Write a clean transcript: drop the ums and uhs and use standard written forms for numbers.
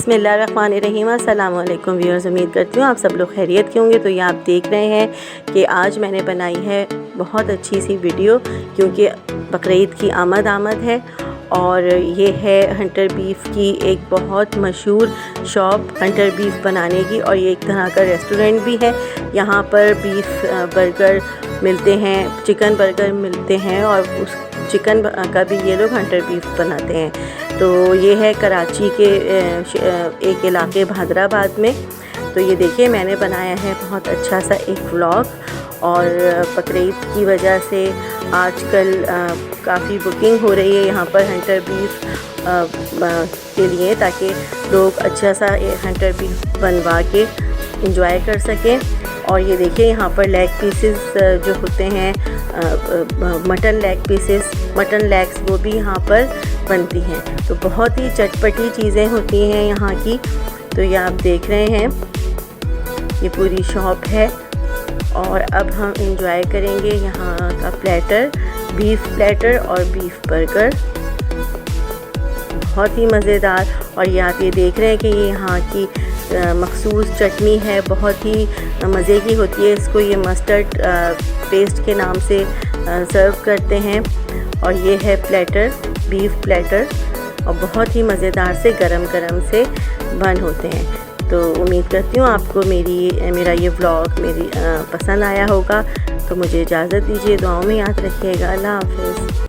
बिस्मिल्लाहिर्रहमानिर्रहीम। अस्सलाम वालेकुम व्यूअर्स, उम्मीद करती हूँ आप सब लोग खैरियत के होंगे। तो ये आप देख रहे हैं कि आज मैंने बनाई है बहुत अच्छी सी वीडियो, क्योंकि बकरीद की आमद है और ये है हंटर बीफ की एक बहुत मशहूर शॉप हंटर बीफ बनाने की, और ये एक तरह का रेस्टोरेंट भी है। यहाँ पर बीफ बर्गर मिलते हैं, चिकन बर्गर मिलते हैं, और उस चिकन का भी ये लोग हंटर बीफ बनाते हैं। तो ये है कराची के एक इलाके हैदराबाद में। तो ये देखिए मैंने बनाया है बहुत अच्छा सा एक व्लॉग, और बकरीद की वजह से आजकल काफ़ी बुकिंग हो रही है यहाँ पर हंटर बीफ के लिए, ताकि लोग अच्छा सा हंटर बीफ बनवा के इंजॉय कर सकें। और ये देखिए यहाँ पर लेग पीसेस जो होते हैं, mutton leg pieces, mutton legs, वो भी यहाँ पर बनती हैं। तो बहुत ही चटपटी चीज़ें होती हैं यहाँ की। तो ये आप देख रहे हैं, ये पूरी शॉप है। और अब हम इंजॉय करेंगे यहाँ का प्लेटर, बीफ प्लेटर और बीफ बर्गर, बहुत ही मज़ेदार। और ये आप ये देख रहे हैं कि ये यहाँ की मखसूस चटनी है, बहुत ही मज़े की होती है। इसको ये मस्टर्ड पेस्ट के नाम से सर्व करते हैं। और ये है प्लेटर, बीफ प्लेटर, और बहुत ही मज़ेदार से गरम गरम से बन होते हैं। तो उम्मीद करती हूँ आपको मेरा ये व्लॉग पसंद आया होगा। तो मुझे इजाज़त दीजिए, दुआओं में याद रखिएगा। अल्लाह हाफ़िज़।